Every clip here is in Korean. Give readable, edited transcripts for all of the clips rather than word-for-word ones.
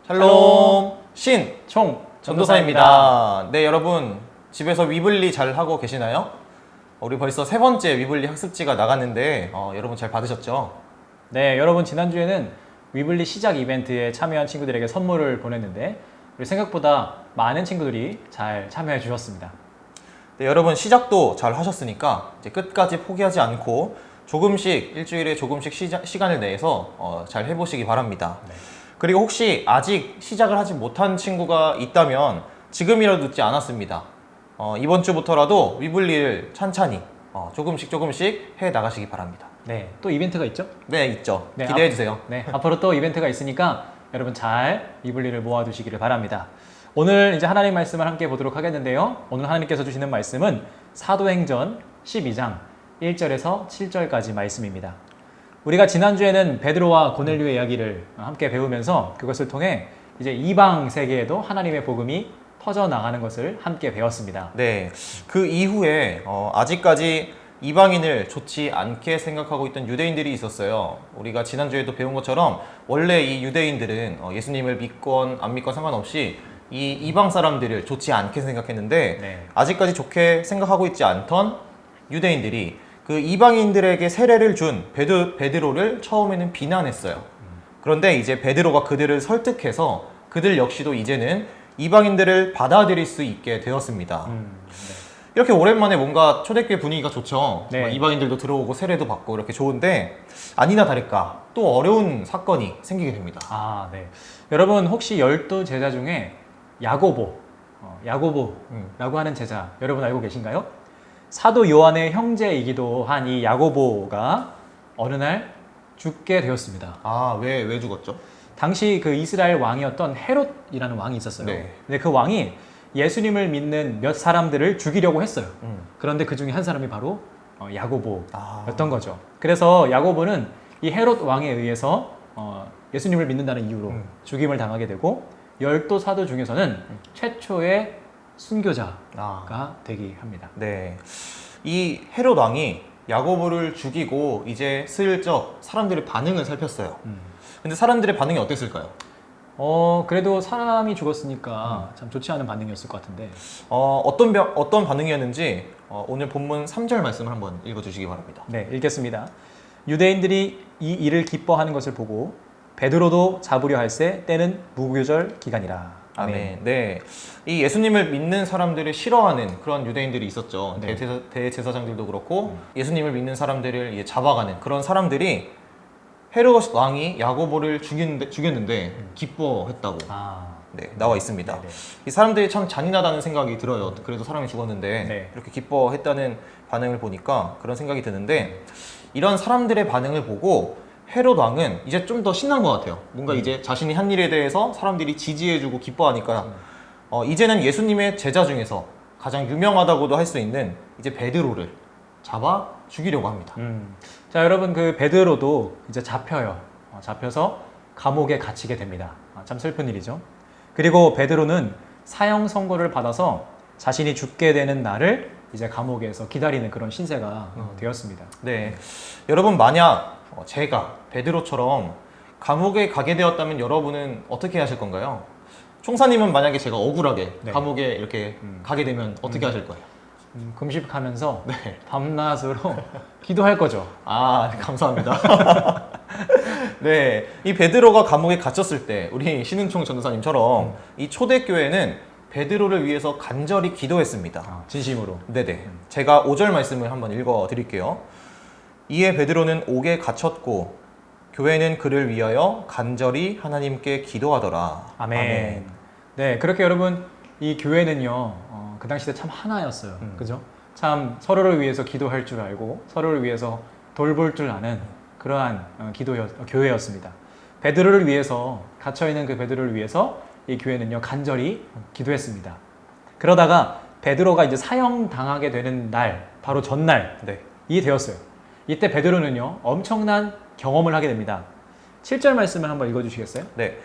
샬롬 총 전도사입니다. 네, 여러분 집에서 위블리 잘 하고 계시나요? 우리 벌써 세 번째 위블리 학습지가 나갔는데 여러분 잘 받으셨죠? 네, 여러분 지난주에는 위블리 시작 이벤트에 참여한 친구들에게 선물을 보냈는데 우리 생각보다 많은 친구들이 잘 참여해 주셨습니다. 네, 여러분 시작도 잘 하셨으니까 이제 끝까지 포기하지 않고 조금씩 일주일에 조금씩 시간을 내서 잘 해보시기 바랍니다. 네. 그리고 혹시 아직 시작을 하지 못한 친구가 있다면 지금이라도 늦지 않았습니다. 이번 주부터라도 위블리를 찬찬히 조금씩 해 나가시기 바랍니다. 네, 또 이벤트가 있죠? 네, 있죠. 네, 기대해 주세요. 네, 앞으로 또 이벤트가 있으니까 여러분 잘 위블리를 모아두시기를 바랍니다. 오늘 이제 하나님 말씀을 함께 보도록 하겠는데요. 오늘 하나님께서 주시는 말씀은 사도행전 12장 1절에서 7절까지 말씀입니다. 우리가 지난주에는 베드로와 고넬료의 이야기를 함께 배우면서 그것을 통해 이제 이방 세계에도 하나님의 복음이 퍼져 나가는 것을 함께 배웠습니다. 네, 그 이후에 아직까지 이방인을 좋지 않게 생각하고 있던 유대인들이 있었어요. 우리가 지난주에도 배운 것처럼 원래 이 유대인들은 예수님을 믿건 안 믿건 상관없이 이 이방 사람들을 좋지 않게 생각했는데 네. 아직까지 좋게 생각하고 있지 않던 유대인들이 그 이방인들에게 세례를 준 베드로를 처음에는 비난했어요. 그런데 이제 베드로가 그들을 설득해서 그들 역시도 이제는 이방인들을 받아들일 수 있게 되었습니다. 네. 이렇게 오랜만에 뭔가 초대교회 분위기가 좋죠. 네. 이방인들도 들어오고 세례도 받고 이렇게 좋은데 아니나 다를까 또 어려운 사건이 생기게 됩니다. 아, 네. 여러분 혹시 12 제자 중에 야고보라고 하는 제자 여러분 알고 계신가요? 사도 요한의 형제이기도 한 이 야고보가 어느 날 죽게 되었습니다. 아, 왜 죽었죠? 당시 그 이스라엘 왕이었던 헤롯이라는 왕이 있었어요. 네. 근데 그 왕이 예수님을 믿는 몇 사람들을 죽이려고 했어요. 그런데 그 중에 한 사람이 바로 야고보였던 거죠. 그래서 야고보는 이 헤롯 왕에 의해서 예수님을 믿는다는 이유로 죽임을 당하게 되고 12 사도 중에서는 최초의 순교자가 되게 합니다. 네. 이 헤롯 왕이 야고보를 죽이고 이제 슬쩍 사람들의 반응을 살폈어요. 근데 사람들의 반응이 어땠을까요? 그래도 사람이 죽었으니까 참 좋지 않은 반응이었을 것 같은데. 어떤 반응이었는지 오늘 본문 3절 말씀을 한번 읽어주시기 바랍니다. 네, 읽겠습니다. 유대인들이 이 일을 기뻐하는 것을 보고 베드로도 잡으려 할새 때는 무교절 기간이라. 아멘. 네, 이 예수님을 믿는 사람들을 싫어하는 그런 유대인들이 있었죠. 네. 대제사장들도 그렇고 예수님을 믿는 사람들을 이제 잡아가는 그런 사람들이 헤롯 왕이 야고보를 죽였는데 기뻐했다고 네, 나와 있습니다. 네네. 이 사람들이 참 잔인하다는 생각이 들어요. 그래도 사람이 죽었는데 네. 이렇게 기뻐했다는 반응을 보니까 그런 생각이 드는데 이런 사람들의 반응을 보고 헤롯 왕은 이제 좀 더 신난 것 같아요. 뭔가 이제 자신이 한 일에 대해서 사람들이 지지해주고 기뻐하니까 이제는 예수님의 제자 중에서 가장 유명하다고도 할 수 있는 이제 베드로를 잡아 죽이려고 합니다. 자, 여러분 그 베드로도 이제 잡혀요. 잡혀서 감옥에 갇히게 됩니다. 참 슬픈 일이죠. 그리고 베드로는 사형 선고를 받아서 자신이 죽게 되는 날을 이제 감옥에서 기다리는 그런 신세가 되었습니다. 네, 여러분 만약 제가 베드로처럼 감옥에 가게 되었다면 여러분은 어떻게 하실 건가요? 총사님은 만약에 제가 억울하게 네. 감옥에 이렇게 가게 되면 어떻게 하실 거예요? 금식하면서 네. 밤낮으로 기도할 거죠. 아, 감사합니다. 네, 이 베드로가 감옥에 갇혔을 때 우리 신은총 전도사님처럼 이 초대교회는 베드로를 위해서 간절히 기도했습니다. 진심으로. 네네. 제가 5절 말씀을 한번 읽어 드릴게요. 이에 베드로는 옥에 갇혔고 교회는 그를 위하여 간절히 하나님께 기도하더라. 아멘. 네, 그렇게 여러분 이 교회는요 그 당시 때 참 하나였어요. 그죠? 참 서로를 위해서 기도할 줄 알고 서로를 위해서 돌볼 줄 아는 그러한 교회였습니다. 베드로를 위해서 갇혀 있는 그 베드로를 위해서 이 교회는요 간절히 기도했습니다. 그러다가 베드로가 이제 사형 당하게 되는 날 바로 전날이 되었어요. 이때 베드로는요 엄청난 경험을 하게 됩니다. 7절 말씀을 한번 읽어주시겠어요? 네.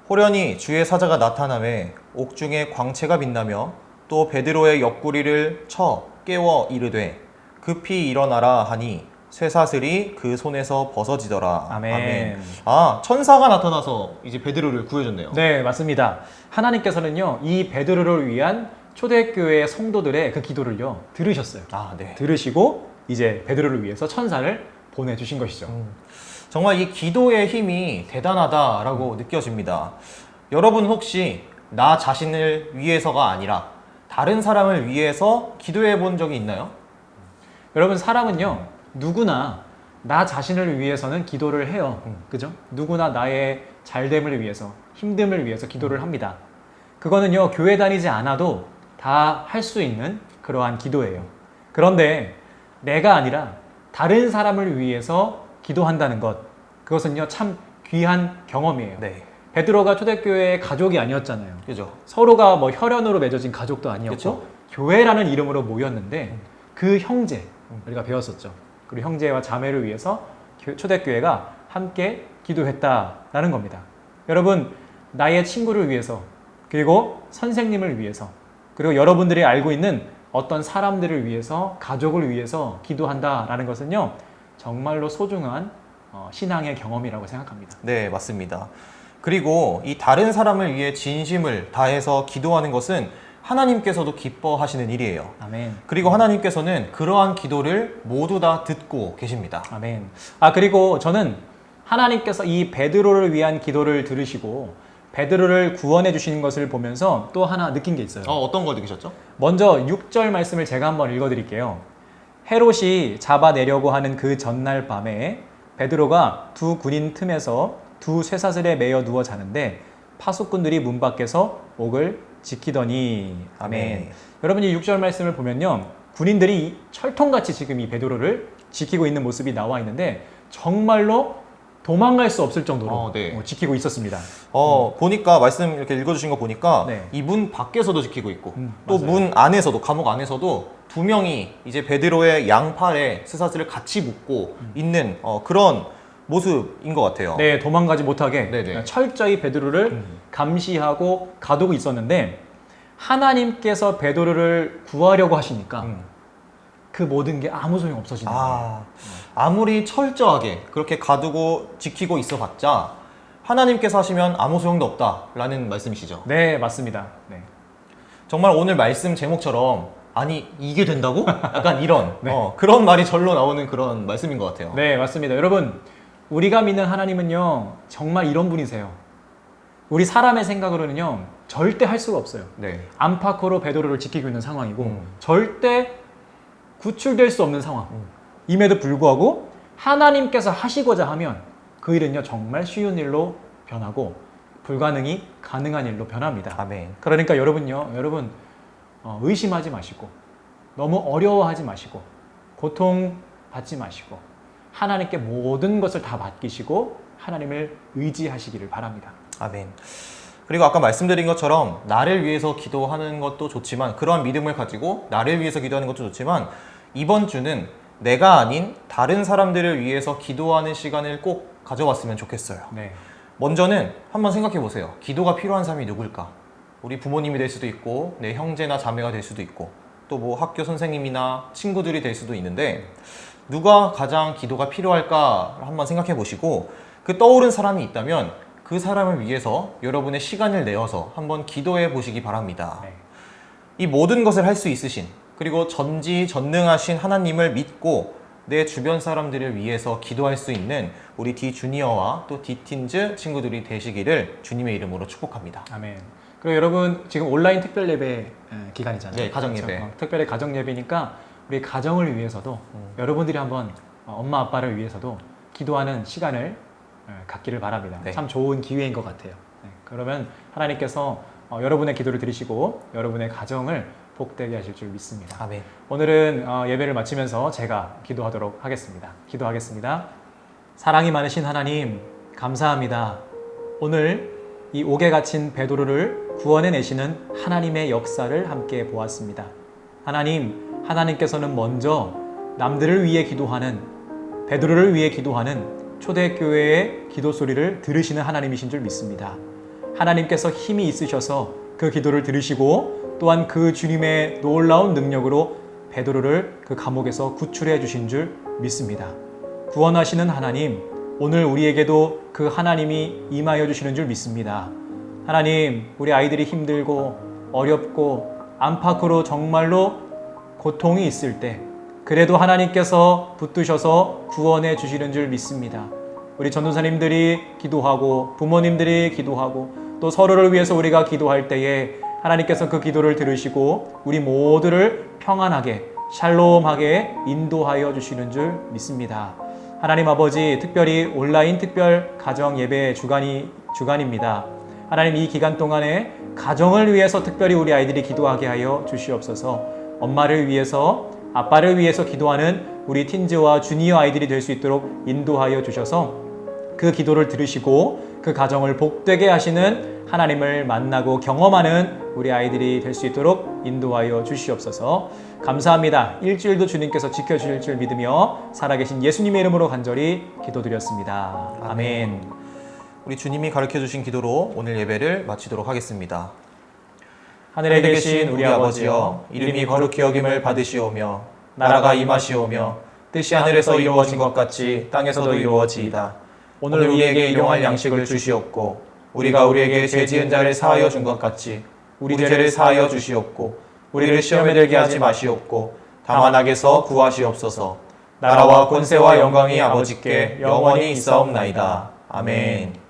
호련히 주의 사자가 나타나매 옥중에 광채가 빛나며 또 베드로의 옆구리를 쳐 깨워 이르되 급히 일어나라 하니 쇠사슬이 그 손에서 벗어지더라. 아멘. 아, 천사가 나타나서 이제 베드로를 구해줬네요. 네, 맞습니다. 하나님께서는요, 이 베드로를 위한 초대교회 성도들의 그 기도를요, 들으셨어요. 아, 네. 들으시고 이제 베드로를 위해서 천사를 보내주신 것이죠. 정말 이 기도의 힘이 대단하다라고 느껴집니다. 여러분 혹시 나 자신을 위해서가 아니라 다른 사람을 위해서 기도해 본 적이 있나요? 여러분, 사람은요, 누구나 나 자신을 위해서는 기도를 해요. 그죠? 누구나 나의 잘됨을 위해서, 힘듦을 위해서 기도를 합니다. 그거는요, 교회 다니지 않아도 다 할 수 있는 그러한 기도예요. 그런데 내가 아니라 다른 사람을 위해서 기도한다는 것, 그것은요, 참 귀한 경험이에요. 네. 베드로가 초대교회의 가족이 아니었잖아요. 그죠. 서로가 뭐 혈연으로 맺어진 가족도 아니었고, 그쵸. 교회라는 이름으로 모였는데 그 형제, 우리가 배웠었죠. 그리고 형제와 자매를 위해서 초대교회가 함께 기도했다라는 겁니다. 여러분, 나의 친구를 위해서, 그리고 선생님을 위해서, 그리고 여러분들이 알고 있는 어떤 사람들을 위해서, 가족을 위해서 기도한다라는 것은요, 정말로 소중한 신앙의 경험이라고 생각합니다. 네, 맞습니다. 그리고 이 다른 사람을 위해 진심을 다해서 기도하는 것은 하나님께서도 기뻐하시는 일이에요. 아멘. 그리고 하나님께서는 그러한 기도를 모두 다 듣고 계십니다. 아멘. 아, 그리고 저는 하나님께서 이 베드로를 위한 기도를 들으시고 베드로를 구원해 주시는 것을 보면서 또 하나 느낀 게 있어요. 어떤 거 느끼셨죠? 먼저 6절 말씀을 제가 한번 읽어드릴게요. 헤롯이 잡아내려고 하는 그 전날 밤에 베드로가 두 군인 틈에서 두 쇠사슬에 매여 누워 자는데 파수꾼들이 문 밖에서 옥을 지키더니. 아멘. 여러분, 이 6절 말씀을 보면요, 군인들이 철통같이 지금 이 베드로를 지키고 있는 모습이 나와 있는데 정말로 도망갈 수 없을 정도로 네. 지키고 있었습니다. 보니까 말씀 이렇게 읽어주신 거 보니까 네. 이 문 밖에서도 지키고 있고 또 맞아요. 문 안에서도, 감옥 안에서도 두 명이 이제 베드로의 양팔에 쇠사슬을 같이 묶고 있는 그런 모습인 것 같아요. 네, 도망가지 못하게 네네. 철저히 베드로를 감시하고 가두고 있었는데 하나님께서 베드로를 구하려고 하시니까 그 모든 게 아무 소용 없어지는 거예요. 아무리 철저하게 그렇게 가두고 지키고 있어봤자 하나님께서 하시면 아무 소용도 없다라는 말씀이시죠. 네, 맞습니다. 네. 정말 오늘 말씀 제목처럼 아니 이게 된다고? 약간 이런 네. 그런 말이 절로 나오는 그런 말씀인 것 같아요. 네, 맞습니다. 여러분, 우리가 믿는 하나님은요, 정말 이런 분이세요. 우리 사람의 생각으로는요, 절대 할 수가 없어요. 네. 안팎으로 베드로를 지키고 있는 상황이고 절대 구출될 수 없는 상황임에도 불구하고 하나님께서 하시고자 하면 그 일은요, 정말 쉬운 일로 변하고 불가능이 가능한 일로 변합니다. 아멘. 그러니까 여러분 의심하지 마시고 너무 어려워하지 마시고 고통받지 마시고 하나님께 모든 것을 다 맡기시고 하나님을 의지하시기를 바랍니다. 아멘. 그리고 아까 말씀드린 것처럼 나를 위해서 기도하는 것도 좋지만, 그러한 믿음을 가지고 나를 위해서 기도하는 것도 좋지만, 이번 주는 내가 아닌 다른 사람들을 위해서 기도하는 시간을 꼭 가져왔으면 좋겠어요. 네. 먼저는 한번 생각해 보세요. 기도가 필요한 사람이 누굴까? 우리 부모님이 될 수도 있고, 내 형제나 자매가 될 수도 있고, 또 뭐 학교 선생님이나 친구들이 될 수도 있는데, 누가 가장 기도가 필요할까 한번 생각해 보시고, 그 떠오른 사람이 있다면 그 사람을 위해서 여러분의 시간을 내어서 한번 기도해 보시기 바랍니다. 네. 이 모든 것을 할 수 있으신, 그리고 전지전능하신 하나님을 믿고 내 주변 사람들을 위해서 기도할 수 있는 우리 디주니어와 또 디틴즈 친구들이 되시기를 주님의 이름으로 축복합니다. 아멘. 그리고 여러분, 지금 온라인 특별 예배 기간이잖아요. 네, 가정 예배. 그렇죠? 특별히 가정 예배니까 우리 가정을 위해서도 여러분들이 한번 엄마 아빠를 위해서도 기도하는 시간을 갖기를 바랍니다. 네. 참 좋은 기회인 것 같아요. 네, 그러면 하나님께서 여러분의 기도를 들으시고 여러분의 가정을 복되게 하실 줄 믿습니다. 아멘. 오늘은 예배를 마치면서 제가 기도하도록 하겠습니다. 기도하겠습니다. 사랑이 많으신 하나님, 감사합니다. 오늘 이 옥에 갇힌 베드로를 구원해내시는 하나님의 역사를 함께 보았습니다. 하나님께서는 먼저 남들을 위해 기도하는, 베드로를 위해 기도하는 초대교회의 기도 소리를 들으시는 하나님이신 줄 믿습니다. 하나님께서 힘이 있으셔서 그 기도를 들으시고 또한 그 주님의 놀라운 능력으로 베드로를 그 감옥에서 구출해 주신 줄 믿습니다. 구원하시는 하나님, 오늘 우리에게도 그 하나님이 임하여 주시는 줄 믿습니다. 하나님, 우리 아이들이 힘들고 어렵고 안팎으로 정말로 고통이 있을 때 그래도 하나님께서 붙드셔서 구원해 주시는 줄 믿습니다. 우리 전도사님들이 기도하고 부모님들이 기도하고 또 서로를 위해서 우리가 기도할 때에 하나님께서 그 기도를 들으시고 우리 모두를 평안하게 샬롬하게 인도하여 주시는 줄 믿습니다. 하나님 아버지, 특별히 온라인 특별 가정 예배 주간입니다. 하나님, 이 기간 동안에 가정을 위해서 특별히 우리 아이들이 기도하게 하여 주시옵소서. 엄마를 위해서, 아빠를 위해서 기도하는 우리 틴즈와 주니어 아이들이 될 수 있도록 인도하여 주셔서 그 기도를 들으시고 그 가정을 복되게 하시는 하나님을 만나고 경험하는 우리 아이들이 될 수 있도록 인도하여 주시옵소서. 감사합니다. 일주일도 주님께서 지켜주실 줄 믿으며 살아계신 예수님의 이름으로 간절히 기도드렸습니다. 아멘. 우리 주님이 가르쳐주신 기도로 오늘 예배를 마치도록 하겠습니다. 하늘에 계신 우리 아버지여, 이름이 거룩히 여김을 받으시오며 나라가 임하시오며 뜻이 하늘에서 이루어진 것 같이 땅에서도 이루어지이다. 오늘 우리에게 일용할 양식을 주시옵고 우리가 우리에게 죄 지은 자를 사하여 준 것 같이 우리 죄를 사하여 주시옵고 우리를 시험에 들게 하지 마시옵고 다만 악에서 구하시옵소서. 나라와 권세와 영광이 아버지께 영원히 있사옵나이다. 아멘.